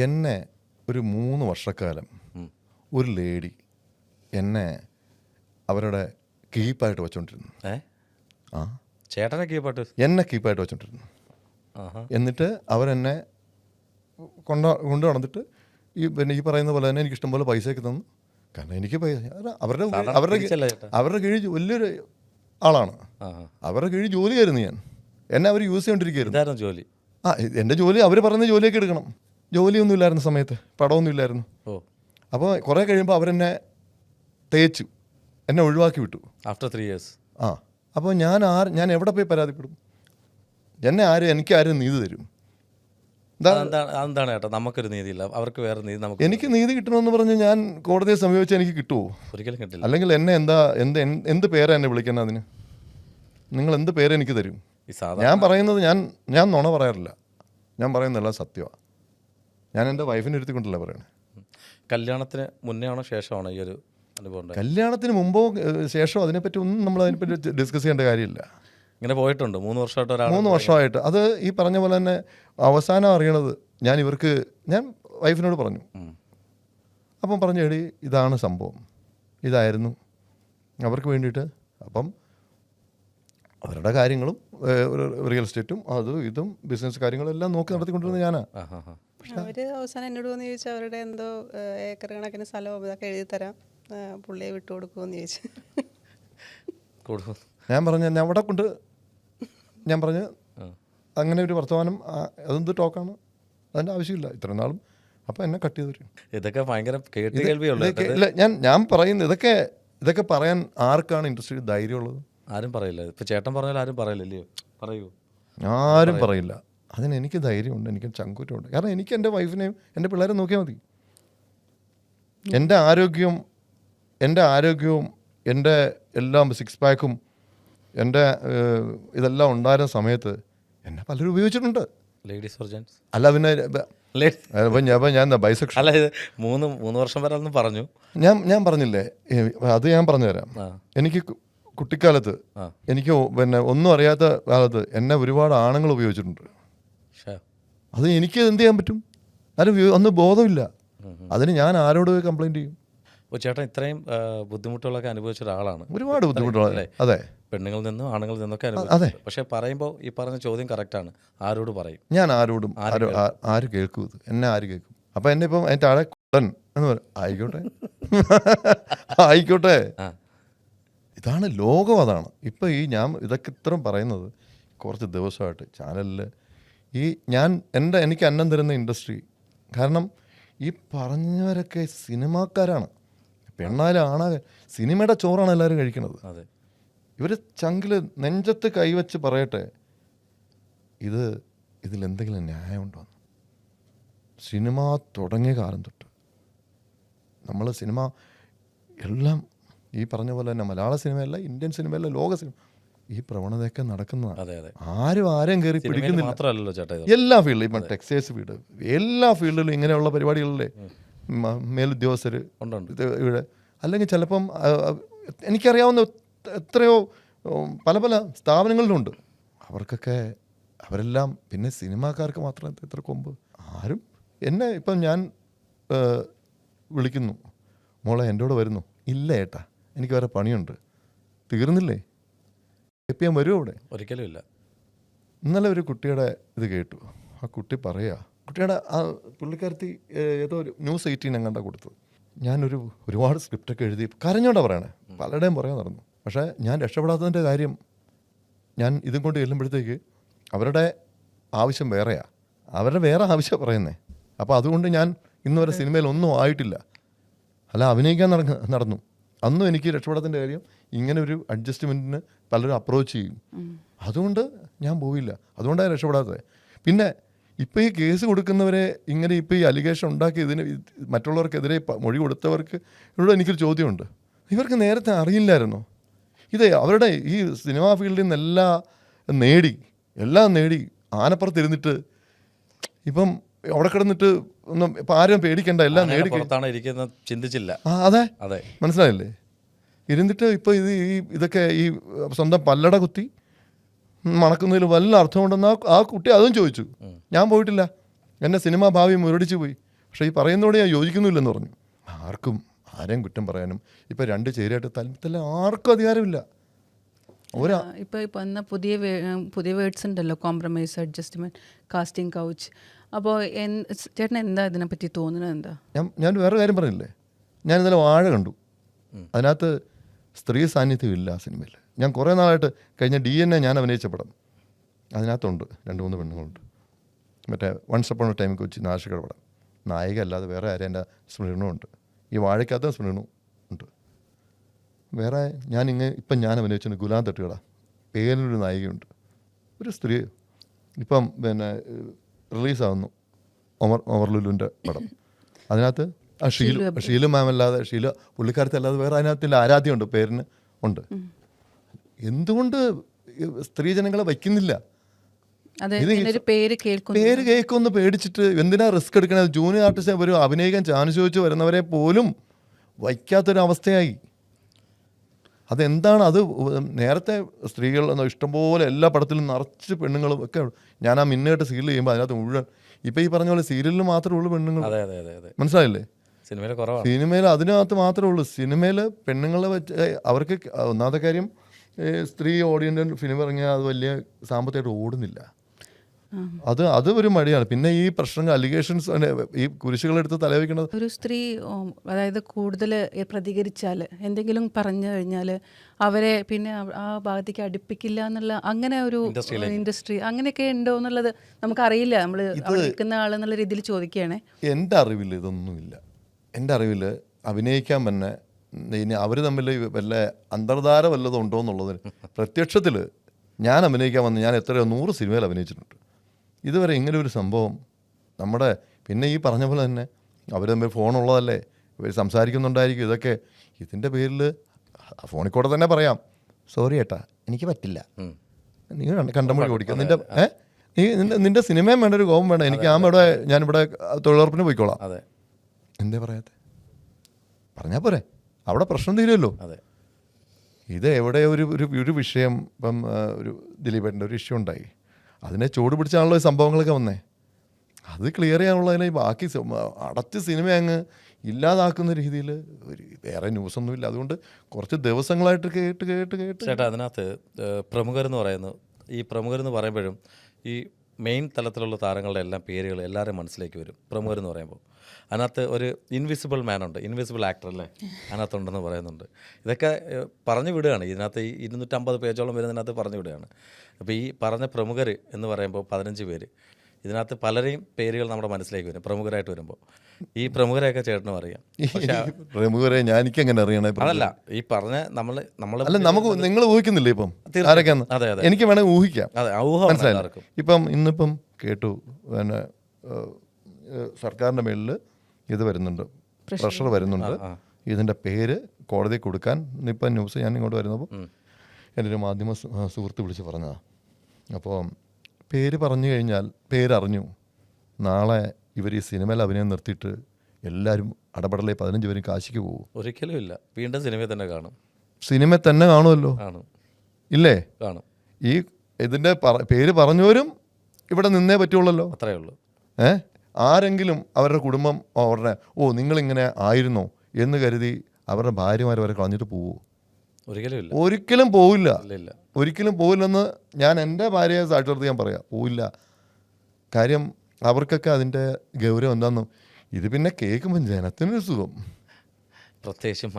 എന്നെ ഒരു 3 വർഷക്കാലം ഒരു ലേഡി എന്നെ അവരുടെ കീപ്പായിട്ട് വെച്ചോണ്ടിരുന്നു. ആ ചേട്ടനെ കീപ്പായിട്ട് എന്നെ കീപ്പായിട്ട് വെച്ചോണ്ടിരുന്നു. എന്നിട്ട് അവരെന്നെ കൊണ്ടു നടന്നിട്ട് ഈ പറയുന്ന പോലെ തന്നെ എനിക്ക് ഇഷ്ടംപോലെ പൈസയൊക്കെ തന്നു. കാരണം എനിക്ക് അവരുടെ കീഴിൽ വലിയൊരു ആളാണ്. അവരുടെ കീഴിൽ ജോലിയായിരുന്നു ഞാൻ. എന്നെ അവർ യൂസ് ചെയ്തുകൊണ്ടിരിക്കുകയായിരുന്നു. ജോലി എൻ്റെ ജോലി അവർ പറയുന്ന ജോലിയൊക്കെ എടുക്കണം. ജോലിയൊന്നും ഇല്ലായിരുന്ന സമയത്ത്, പടമൊന്നും ഇല്ലായിരുന്നു. അപ്പോൾ കുറേ കഴിയുമ്പോൾ അവരെന്നെ തേച്ചു, എന്നെ ഒഴിവാക്കി വിട്ടു. After 3 years. അപ്പോൾ ഞാൻ എവിടെ പോയി പരാതിപ്പെടും? എനിക്ക് ആരും നീതി തരും? എന്താണ് ചേട്ടാ, നമുക്കൊരു നീതിയില്ല, അവർക്ക് വേറെ നീതി. എനിക്ക് നീതി കിട്ടണമെന്ന് പറഞ്ഞ് ഞാൻ കോടതിയെ സമീപിച്ചാൽ എനിക്ക് കിട്ടുമോ? ഒരിക്കലും കിട്ടില്ല. അല്ലെങ്കിൽ എന്നെ എന്ത് പേരാ എന്നെ വിളിക്കുന്നത്? അതിന് നിങ്ങൾ എന്ത് പേര് എനിക്ക് തരും? ഞാൻ പറയുന്നത് ഞാൻ നുണ പറയാറില്ല. ഞാൻ പറയുന്നതെല്ലാം സത്യമാണ്. ഞാൻ എൻ്റെ വൈഫിനെ ഇരുത്തിക്കൊണ്ടല്ലേ പറയണേ. കല്യാണത്തിന് മുന്നേ ആണോ ശേഷമാണോ ഈ ഒരു അനുഭവം? കല്യാണത്തിന് മുമ്പോ ശേഷമോ അതിനെപ്പറ്റി ഒന്നും നമ്മൾ അതിനെപ്പറ്റി ഡിസ്കസ് ചെയ്യേണ്ട കാര്യമില്ല. ഇങ്ങനെ പോയിട്ടുണ്ട് 3 വർഷമായിട്ട്. 3 വർഷമായിട്ട് അത് ഈ പറഞ്ഞ പോലെ തന്നെ അവസാനം അറിയണത് ഞാൻ വൈഫിനോട് പറഞ്ഞു. അപ്പം പറഞ്ഞു, എടി ഇതാണ് സംഭവം, ഇതായിരുന്നു അവർക്ക് വേണ്ടിയിട്ട്. അപ്പം അവരുടെ കാര്യങ്ങളും റിയൽ എസ്റ്റേറ്റും അതും ഇതും ബിസിനസ് കാര്യങ്ങളും എല്ലാം നോക്കി നടത്തിക്കൊണ്ടിരുന്നത് ഞാനാ. അവര് അവസാനം എന്നോട് വന്ന് ചോദിച്ചു, അവരുടെ എന്തോ ഏക്കർ കണക്കിന് സ്ഥലവും ഇതൊക്കെ എഴുതി തരാം, പുള്ളിയെ വിട്ടു കൊടുക്കുമെന്ന് ചോദിച്ചു. ഞാൻ പറഞ്ഞു അങ്ങനെ ഒരു വർത്തമാനം, അതെന്ത് ടോക്കാണ്, അതിൻ്റെ ആവശ്യമില്ല ഇത്രയും നാളും. അപ്പം എന്നെ കട്ട് ചെയ്ത് തരും. ഇതൊക്കെ ഭയങ്കര കേൾവിയുള്ളൂ. ഞാൻ പറയുന്നത് ഇതൊക്കെ പറയാൻ ആർക്കാണ് ഇൻഡസ്ട്രിയിൽ ധൈര്യമുള്ളത്? ആരും പറയില്ല. ഇപ്പം ചേട്ടൻ പറഞ്ഞാൽ ആരും പറയില്ലല്ലോ. പറയൂ, ആരും പറയില്ല. അതിന് എനിക്ക് ധൈര്യമുണ്ട്, എനിക്ക് ചങ്കൂറ്റമുണ്ട്. കാരണം എനിക്ക് എൻ്റെ വൈഫിനെയും എൻ്റെ പിള്ളേരെ നോക്കിയാൽ മതി. എൻ്റെ ആരോഗ്യവും എൻ്റെ എല്ലാം 6 പാക്കും എൻ്റെ ഇതെല്ലാം ഉണ്ടായിരുന്ന സമയത്ത് എന്നെ പലരും ഉപയോഗിച്ചിട്ടുണ്ട്. ലേഡീസ് സർജൻസ് അല്ല, പിന്നെ ഞാൻ ബൈസെക്ഷൻ അല്ല. ഇത് 3 വർഷം വരെ ഒന്നും പറഞ്ഞു. ഞാൻ പറഞ്ഞില്ലേ, അത് ഞാൻ പറഞ്ഞുതരാം. എനിക്ക് കുട്ടിക്കാലത്ത് എനിക്ക് പിന്നെ ഒന്നും അറിയാത്ത കാലത്ത് എന്നെ ഒരുപാട് ആണുങ്ങൾ ഉപയോഗിച്ചിട്ടുണ്ട്. അത് എനിക്ക് എന്ത് ചെയ്യാൻ പറ്റും? ഒന്നും ബോധമില്ല. അതിന് ഞാൻ ആരോട് കംപ്ലൈൻറ്റ് ചെയ്യും? അപ്പോൾ ചേട്ടൻ ഇത്രയും ബുദ്ധിമുട്ടുകളൊക്കെ അനുഭവിച്ച ഒരാളാണ്. ഒരുപാട് ബുദ്ധിമുട്ടുകളല്ലേ? അതെ, പെണ്ണുങ്ങളിൽ നിന്നും ആണുങ്ങളിൽ നിന്നൊക്കെ അനുഭവിച്ചു. പക്ഷെ പറയുമ്പോൾ ഈ പറഞ്ഞ ചോദ്യം കറക്റ്റാണ്, ആരോട് പറയും? ഞാൻ ആരോടും ആര് കേൾക്കും? ഇത് എന്നെ ആര് കേൾക്കും? അപ്പം എന്നെ ഇപ്പം എൻ്റെ ആളെ കുട്ടൻ എന്ന് പറയും. ആയിക്കോട്ടെ. ഇതാണ് ലോകം, അതാണ്. ഇപ്പം ഞാൻ ഇതൊക്കെ ഇത്രയും പറയുന്നത് കുറച്ച് ദിവസമായിട്ട് ചാനലിൽ എനിക്ക് അന്നം തരുന്ന ഇൻഡസ്ട്രി. കാരണം ഈ പറഞ്ഞവരൊക്കെ സിനിമാക്കാരാണ്. പെണ്ണായാലും ആണായാലും സിനിമയുടെ ചോറാണ് എല്ലാവരും കഴിക്കുന്നത്. ഇവർ ചങ്കിൽ നെഞ്ചത്ത് കൈവച്ച് പറയട്ടെ, ഇതിലെന്തെങ്കിലും ന്യായമുണ്ടോ? സിനിമ തുടങ്ങിയ കാലം തൊട്ട് നമ്മൾ സിനിമ എല്ലാം ഈ പറഞ്ഞ പോലെ തന്നെ മലയാള സിനിമയല്ല, ഇന്ത്യൻ സിനിമയല്ല, ലോക സിനിമ, ഈ പ്രവണതയൊക്കെ നടക്കുന്നതാണ്. ആരും കയറി പിടിക്കുന്നില്ല. എല്ലാ ഫീൽഡിലും, ഇപ്പം ടെക്സ്റ്റൈൽസ് ഫീൽഡ്, എല്ലാ ഫീൽഡിലും ഇങ്ങനെയുള്ള പരിപാടികളിലെ മേലുദ്യോഗസ്ഥർ ഇവിടെ, അല്ലെങ്കിൽ ചിലപ്പം എനിക്കറിയാവുന്ന എത്രയോ പല സ്ഥാപനങ്ങളിലുണ്ട്. അവരെല്ലാം പിന്നെ സിനിമാക്കാർക്ക് മാത്രം എത്ര കൊമ്പ്? ആരും എന്നെ ഇപ്പം ഞാൻ വിളിക്കുന്നു, മോളെ എൻ്റെ കൂടെ വരുന്നു. ഇല്ല ഏട്ടാ, എനിക്ക് വേറെ പണിയുണ്ട്. തീർന്നില്ലേ? ഞാൻ വരുമോ അവിടെ? ഒരിക്കലും ഇല്ല. ഇന്നലെ ഒരു കുട്ടിയുടെ ഇത് കേട്ടു. ആ കുട്ടി കുട്ടിയുടെ പുള്ളിക്കാരത്തി ഏതോ ഒരു News 18 എങ്ങാണ്ടാ കൊടുത്തത്. ഒരുപാട് സ്ക്രിപ്റ്റൊക്കെ എഴുതി കരഞ്ഞോണ്ടാ പറയണേ, പലരുടെയും പറയാൻ നടന്നു. പക്ഷേ ഞാൻ രക്ഷപ്പെടാത്തതിൻ്റെ കാര്യം, ഞാൻ ഇതും കൊണ്ട് ചെല്ലുമ്പോഴത്തേക്ക് അവരുടെ ആവശ്യം വേറെയാ, അവരുടെ വേറെ ആവശ്യമാണ് പറയുന്നത്. അപ്പോൾ അതുകൊണ്ട് ഞാൻ ഇന്ന് വരെ സിനിമയിൽ ഒന്നും ആയിട്ടില്ല. അല്ല, അഭിനയിക്കാൻ നടന്നു. അന്നും എനിക്ക് രക്ഷപ്പെടാത്തതിൻ്റെ കാര്യം, ഇങ്ങനെ ഒരു അഡ്ജസ്റ്റ്മെൻറ്റിന് പലരും അപ്രോച്ച് ചെയ്യും. അതുകൊണ്ട് ഞാൻ പോയില്ല. അതുകൊണ്ടാണ് രക്ഷപ്പെടാത്തത്. പിന്നെ ഇപ്പോൾ ഈ കേസ് കൊടുക്കുന്നവരെ ഇപ്പോൾ ഈ അലിഗേഷൻ ഉണ്ടാക്കി മറ്റുള്ളവർക്കെതിരെ മൊഴി കൊടുത്തവർക്ക് ഇവിടെ എനിക്കൊരു ചോദ്യമുണ്ട്. ഇവർക്ക് നേരത്തെ അറിയില്ലായിരുന്നോ? അവരുടെ ഈ സിനിമാ ഫീൽഡിൽ നിന്ന് എല്ലാം നേടി ആനപ്പുറത്തിരുന്നിട്ട് ഇപ്പം അവിടെ കിടന്നിട്ട് ഒന്നും ഇപ്പം ആരും പേടിക്കണ്ട, എല്ലാം നേടി ചിന്തിച്ചില്ല. അതെ, മനസ്സിലായില്ലേ? ഇരുന്നിട്ട് ഇപ്പോൾ ഇതൊക്കെ ഈ സ്വന്തം പല്ലട കുത്തി മണക്കുന്നതിൽ വല്ല അർത്ഥമുണ്ടെന്ന് ആ കുട്ടി അതും ചോദിച്ചു. ഞാൻ പോയിട്ടില്ല, എൻ്റെ സിനിമാ ഭാവി മുരടിച്ചു പോയി. പക്ഷേ ഈ പറയുന്നതോടെ ഞാൻ യോജിക്കുന്നില്ലെന്ന് പറഞ്ഞു. ആരെയും കുറ്റം പറയാനും ഇപ്പം 2 ചേരിയായിട്ട് തലത്തിൽ ആർക്കും അധികാരമില്ല. ഇപ്പോൾ വന്ന പുതിയ വേർഡ്സ് ഉണ്ടല്ലോ, കോംപ്രമൈസ്, അഡ്ജസ്റ്റ്മെൻറ്റ്, കാസ്റ്റിംഗ് കൗച്ച്. അപ്പോൾ ചേട്ടൻ എന്താ ഇതിനെപ്പറ്റി തോന്നുന്നത്? എന്താ? ഞാൻ വേറെ കാര്യം പറഞ്ഞില്ലേ, ഞാൻ ഇന്നലെ വാഴ കണ്ടു. അതിനകത്ത് സ്ത്രീ സാന്നിധ്യം ഇല്ല ആ സിനിമയിൽ. ഞാൻ കുറേ നാളായിട്ട് കഴിഞ്ഞ DNA ഞാൻ അഭിനയിച്ച പടം അതിനകത്തുണ്ട് 2-3 പെണ്ണുങ്ങളുണ്ട്. മറ്റേ once upon a time Kochi നാശികയുടെ പടം. നായിക അല്ലാതെ വേറെ ആരും എൻ്റെ സ്മൃണുണ്ട്. ഈ വാഴയ്ക്കകത്ത് സ്മൃണു ഉണ്ട്. വേറെ ഇപ്പം ഞാൻ അഭിനയിച്ചിട്ടുണ്ട് ഗുലാം തട്ടുകട, പേരിനൊരു നായികയുണ്ട്, ഒരു സ്ത്രീ. ഇപ്പം പിന്നെ റിലീസാവുന്നു ഒമർ ലുലുവിൻ്റെ പടം. അതിനകത്ത് ഷീലു മാം അല്ലാതെ പുള്ളിക്കാരത്തല്ലാതെ വേറെ അതിനകത്തില്ല ആരാധ്യമുണ്ട്, പേരിന് ഉണ്ട്. എന്തുകൊണ്ട് സ്ത്രീജനങ്ങളെ വയ്ക്കുന്നില്ല? പേര് കേൾക്കുമെന്ന് പേടിച്ചിട്ട് എന്തിനാ റിസ്ക് എടുക്കണത്? ജൂനിയർ ആർട്ടിസ്റ്റ് ഒരു അഭിനയിക്കാൻ ചാൻസ് ചോദിച്ച് വരുന്നവരെ പോലും വയ്ക്കാത്തൊരവസ്ഥയായി. അതെന്താണ്? അത് നേരത്തെ സ്ത്രീകൾ ഇഷ്ടംപോലെ എല്ലാ പടത്തിലും നിറച്ച് പെണ്ണുങ്ങളും ഒക്കെ. ഞാൻ ആ മിന്നേട്ട് സീരിയൽ ചെയ്യുമ്പോൾ അതിനകത്ത് മുഴുവൻ ഇപ്പം ഈ പറഞ്ഞ പോലെ സീരിയലിൽ മാത്രമേ ഉള്ളൂ പെണ്ണുങ്ങൾ. മനസ്സിലായില്ലേ? സിനിമയിൽ അതിനകത്ത് മാത്രമേ ഉള്ളൂ. സിനിമയിൽ പെണ്ണുങ്ങളെ വെച്ച് അവർക്ക് ഒന്നാമത്തെ കാര്യം സ്ത്രീ ഓഡിയൻ്റ് ഫിലിം ഇറങ്ങിയാൽ അത് വലിയ സാമ്പത്തികമായിട്ട് ഓടുന്നില്ല. അത് ഒരു മടിയാണ്. പിന്നെ ഈ പ്രശ്നങ്ങൾ അലിഗേഷൻസ് ഈ കുരിശുകളെടുത്ത് തലവെക്കുന്നത്. ഒരു സ്ത്രീ അതായത് കൂടുതൽ പ്രതികരിച്ചാൽ, എന്തെങ്കിലും പറഞ്ഞു കഴിഞ്ഞാൽ അവരെ പിന്നെ ആ ഭാഗത്തേക്ക് അടുപ്പിക്കില്ല എന്നുള്ള അങ്ങനെ ഒരു ഇൻഡസ്ട്രി അങ്ങനെയൊക്കെ ഉണ്ടോ എന്നുള്ളത് നമുക്കറിയില്ല. നമ്മൾ നിൽക്കുന്ന ആളെന്നുള്ള രീതിയിൽ ചോദിക്കുകയാണേ. എൻ്റെ അറിവിൽ ഇതൊന്നുമില്ല. എൻ്റെ അറിവിൽ അഭിനയിക്കാൻ തന്നെ ഇനി അവർ തമ്മിൽ വല്ല അന്തർധാര വല്ലതും ഉണ്ടോ എന്നുള്ളതിന് പ്രത്യക്ഷത്തിൽ ഞാൻ അഭിനയിക്കാൻ വന്ന് ഞാൻ എത്രയോ 100 സിനിമയിൽ അഭിനയിച്ചിട്ടുണ്ട്. ഇതുവരെ ഇങ്ങനെ ഒരു സംഭവം നമ്മുടെ പിന്നെ ഈ പറഞ്ഞ പോലെ തന്നെ അവർ തമ്മിൽ ഫോണുള്ളതല്ലേ, ഇവർ സംസാരിക്കുന്നുണ്ടായിരിക്കും. ഇതൊക്കെ ഇതിൻ്റെ പേരിൽ ഫോണിൽ കൂടെ തന്നെ പറയാം, സോറി ഏട്ടാ എനിക്ക് പറ്റില്ല, നീ കണ്ടമൊഴി ഓടിക്കാം, നിന്റെ സിനിമയും വേണ്ട, ഒരു കോപം വേണ്ട, എനിക്ക് ഞാനിവിടെ തൊഴിലുറപ്പിന് പോയിക്കോളാം. എന്തേ പറയാത്തെ? പറഞ്ഞാൽ പോരെ, അവിടെ പ്രശ്നം തീരുമല്ലോ. ഇത് എവിടെ ഒരു വിഷയം ഇപ്പം ഒരു ദിലീപേട്ടൻ്റെ ഒരു ഇഷ്യൂ ഉണ്ടായി, അതിനെ ചൂട് പിടിച്ചാണല്ലോ ഈ സംഭവങ്ങളൊക്കെ വന്നേ. അത് ക്ലിയർ ചെയ്യാനുള്ളതിനെ ബാക്കി അടച്ച് സിനിമ അങ്ങ് ഇല്ലാതാക്കുന്ന രീതിയിൽ ഒരു വേറെ ന്യൂസൊന്നുമില്ല. അതുകൊണ്ട് കുറച്ച് ദിവസങ്ങളായിട്ട് കേട്ട് ചേട്ടാ അതിനകത്ത് പ്രമുഖരെന്ന് പറയുന്നു. ഈ പ്രമുഖരെന്ന് പറയുമ്പോഴും ഈ മെയിൻ തലത്തിലുള്ള താരങ്ങളുടെ എല്ലാം പേരുകൾ എല്ലാവരും മനസ്സിലേക്ക് വരും. പ്രമുഖരെന്ന് പറയുമ്പോൾ അതിനകത്ത് ഒരു ഇൻവിസിബിൾ മാനുണ്ട്, ഇൻവിസിബിൾ ആക്ടർ അല്ലേ അതിനകത്തുണ്ടെന്ന് പറയുന്നുണ്ട്. ഇതൊക്കെ പറഞ്ഞു വിടുകയാണ്. ഇതിനകത്ത് ഈ 250 പേജോളം വരുന്നതിനകത്ത് പറഞ്ഞു വിടുകയാണ്. അപ്പോൾ ഈ പറഞ്ഞ പ്രമുഖർ എന്ന് പറയുമ്പോൾ 15 പേര്, ഇതിനകത്ത് പലരെയും പേരുകൾ നമ്മുടെ മനസ്സിലേക്ക് വരും പ്രമുഖരായിട്ട് വരുമ്പോൾ. ഈ പ്രമുഖരെയൊക്കെ ചേട്ടനും അറിയാം. പ്രമുഖരെ എനിക്കെങ്ങനെ അറിയണേ? അതല്ല, ഈ പറഞ്ഞ നമ്മൾ നമുക്ക് നിങ്ങൾ ഊഹിക്കുന്നില്ലേ ഇപ്പം ആരൊക്കെയാന്ന്? അതെ അതെ, എനിക്ക് വേണമെങ്കിൽ ഊഹിക്കാം. അതെ, ഊഹം മനസ്സിലാക്കും. ഇന്നിപ്പം കേട്ടു പിന്നെ സർക്കാരിൻ്റെ മേളിൽ ഇത് വരുന്നുണ്ട്, പ്രഷർ വരുന്നുണ്ട്, ഇതിൻ്റെ പേര് കോടതി കൊടുക്കാൻ. ഇപ്പം ന്യൂസ് ഞാൻ ഇങ്ങോട്ട് വരുന്നപ്പോൾ എൻ്റെ ഒരു മാധ്യമ സുഹൃത്ത് വിളിച്ച് പറഞ്ഞതാണ്. അപ്പോൾ പേര് പറഞ്ഞു കഴിഞ്ഞാൽ പേരറിഞ്ഞു, നാളെ ഇവർ ഈ സിനിമയിൽ അഭിനയം നിർത്തിയിട്ട് എല്ലാവരും അടപടലെ 15 പേരും കാശിക്ക് പോകും. ഒരിക്കലും ഇല്ല, വീണ്ടും സിനിമയിൽ തന്നെ കാണും. സിനിമ തന്നെ കാണുമല്ലോ, ഇല്ലേ? കാണും. ഈ ഇതിൻ്റെ പേര് പറഞ്ഞവരും ഇവിടെ നിന്നേ പറ്റുള്ളല്ലോ, അത്രയേ ഉള്ളൂ. ആരെങ്കിലും അവരുടെ കുടുംബം അവരുടെ നിങ്ങളിങ്ങനെ ആയിരുന്നോ എന്ന് കരുതി അവരുടെ ഭാര്യമാർ വരെ കളഞ്ഞിട്ട് പോവോ? ഒരിക്കലും പോവില്ല. ഒരിക്കലും പോവില്ലെന്ന് ഞാൻ എൻ്റെ ഭാര്യയെ സാക്ഷാത്കാരം ഞാൻ പറയാം, പോവില്ല. കാര്യം അവർക്കൊക്കെ അതിൻ്റെ ഗൗരവം എന്താണെന്നും ഇത് പിന്നെ കേൾക്കുമ്പോൾ ജനത്തിനൊരു സുഖം, പ്രത്യേകിച്ചും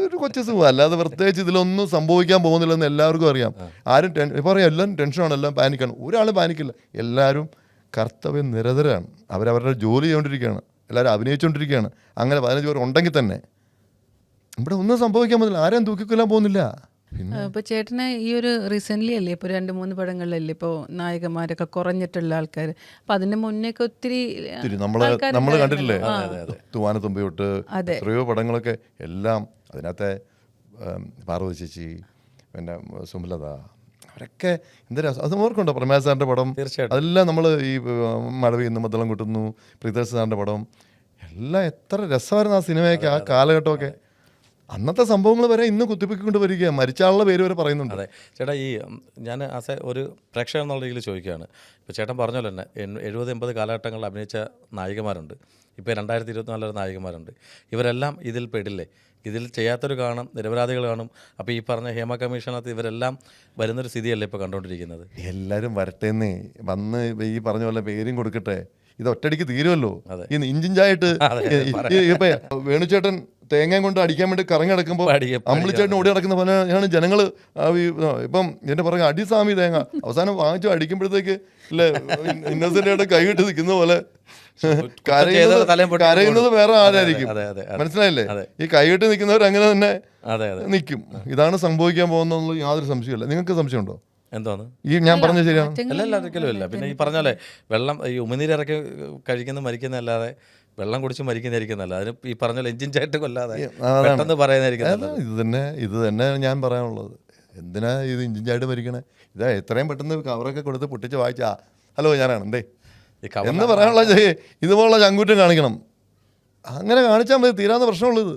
ഒരു കൊച്ചു സുഖം. അല്ലാതെ പ്രത്യേകിച്ച് ഇതിലൊന്നും സംഭവിക്കാൻ പോകുന്നില്ലെന്ന് എല്ലാവർക്കും അറിയാം. ആരും പറയാം എല്ലാവരും ടെൻഷനാണ്, എല്ലാം പാനിക്കാണ്. ഒരാൾ പാനിക്കില്ല, എല്ലാവരും കർത്തവ്യം നിരതരാണ്. അവരവരുടെ ജോലി ചെയ്തുകൊണ്ടിരിക്കുകയാണ്, എല്ലാവരും അഭിനയിച്ചുകൊണ്ടിരിക്കുകയാണ്. അങ്ങനെ 15 പേർ ഉണ്ടെങ്കിൽ തന്നെ ഇവിടെ ഒന്നും സംഭവിക്കാൻ പോകുന്നില്ല, ആരെയും തൂക്കിക്കൊല്ലാൻ പോകുന്നില്ല. ഇപ്പോൾ ചേട്ടന് ഈ ഒരു റീസെൻ്റ്ലി അല്ലേ ഇപ്പോൾ 2-3 പടങ്ങളിലല്ലേ ഇപ്പോൾ നായകന്മാരൊക്കെ കുറഞ്ഞിട്ടുള്ള ആൾക്കാർ. അപ്പം അതിന് മുന്നേയൊക്കെ ഒത്തിരി നമ്മൾ കണ്ടിട്ടില്ലേ, തൂവാനത്തുമ്പി തൊട്ട് എത്രയോ പടങ്ങളൊക്കെ എല്ലാം. അതിനകത്തെ പാർവതി ചേച്ചി, പിന്നെ സുമലത, അവരൊക്കെ എന്തൊരു അത് ഓർക്കുണ്ടോ? പ്രമേശ് സാറിൻ്റെ പടം, അതെല്ലാം നമ്മൾ ഈ മഴ പെയ്യുന്നു മദ്ദളം കിട്ടുന്നു, പ്രീതേഷ് സാറിൻ്റെ പടം എല്ലാം എത്ര രസമായിരുന്നു ആ സിനിമയൊക്കെ, ആ കാലഘട്ടമൊക്കെ. അന്നത്തെ സംഭവങ്ങൾ വരെ ഇന്ന് കുത്തിപ്പൊക്കിക്കൊണ്ട് വരിക, മരിച്ച ആളുടെ പേര് വരെ പറയുന്നുണ്ട്. അതെ ചേട്ടാ, ഈ ഞാൻ ഒരു പ്രേക്ഷകൻ എന്നുള്ള രീതിയിൽ ചോദിക്കുകയാണ്. ഇപ്പോൾ ചേട്ടൻ പറഞ്ഞല്ലോ തന്നെ 70-80 കാലഘട്ടങ്ങളിൽ അഭിനയിച്ച നായികമാരുണ്ട്, ഇപ്പോൾ 2024 നായികമാരുണ്ട്. ഇവരെല്ലാം ഇതിൽ പെടില്ലേ? ഇതിൽ ചെയ്യാത്തൊരു കാണും, നിരപരാധികൾ കാണും. അപ്പോൾ ഈ പറഞ്ഞ ഹേമ കമ്മീഷനകത്ത് ഇവരെല്ലാം വരുന്നൊരു സ്ഥിതിയല്ലേ ഇപ്പോൾ കണ്ടുകൊണ്ടിരിക്കുന്നത്? എല്ലാവരും വരട്ടേന്നേ, വന്ന് ഈ പറഞ്ഞ പോലെ പേരും കൊടുക്കട്ടെ, ഇത് ഒറ്റയടിക്ക് തീരുമല്ലോ. ഈ ഇഞ്ചിഞ്ചായിട്ട് ഇപ്പൊ വേണുചേട്ടൻ തേങ്ങയും കൊണ്ട് അടിക്കാൻ വേണ്ടി കറങ്ങി നടക്കുമ്പോൾ അമ്പിളിച്ചേട്ടൻ ഓടി നടക്കുന്ന പോലെയാണ് ജനങ്ങൾ. ഇപ്പം എന്റെ പുറകെ അടിസാമി തേങ്ങ അവസാനം വാങ്ങിച്ചു അടിക്കുമ്പോഴത്തേക്ക് ഇല്ലേ ഇന്നസെന്റായിട്ട് കൈവിട്ട് നിൽക്കുന്ന പോലെ കരയുന്നത് വേറെ ആരായിരിക്കും, മനസ്സിലായില്ലേ? ഈ കൈവിട്ട് നിൽക്കുന്നവർ അങ്ങനെ തന്നെ നിൽക്കും. ഇതാണ് സംഭവിക്കാൻ പോകുന്നുള്ള യാതൊരു സംശയമില്ല. നിങ്ങൾക്ക് സംശയമുണ്ടോ? എന്തോന്ന് ഈ ഞാൻ പറഞ്ഞ ശരിയാണ്? അല്ല ഒരിക്കലും ഇല്ല. പിന്നെ ഈ പറഞ്ഞ പോലെ വെള്ളം ഈ ഉമിനീരിറക്കി കഴിക്കുന്ന മരിക്കുന്നതല്ലാതെ വെള്ളം കുടിച്ച് മരിക്കുന്നതായിരിക്കുന്നല്ല. അതിന് ഈ പറഞ്ഞ പോലെ എഞ്ചിൻ ചായിട്ട് കൊല്ലാതെ പെട്ടെന്ന് പറയുന്നതായിരിക്കും. ഇത് തന്നെ ഞാൻ പറയാനുള്ളത്. എന്തിനാ ഇത് ഇഞ്ചിൻ ചായിട്ട് മരിക്കണേ? ഇതാ എത്രയും പെട്ടെന്ന് കവറൊക്കെ കൊടുത്ത് പൊട്ടിച്ച് വായിച്ചാ ഹലോ ഞാനാണ് എന്തേ എന്ന് പറയാനുള്ള ഇതുപോലുള്ള ചങ്കൂറ്റം കാണിക്കണം. അങ്ങനെ കാണിച്ചാൽ മതി, തീരാവുന്ന പ്രശ്നമുള്ളത്.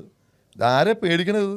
ഇതാരെ പേടിക്കണത്?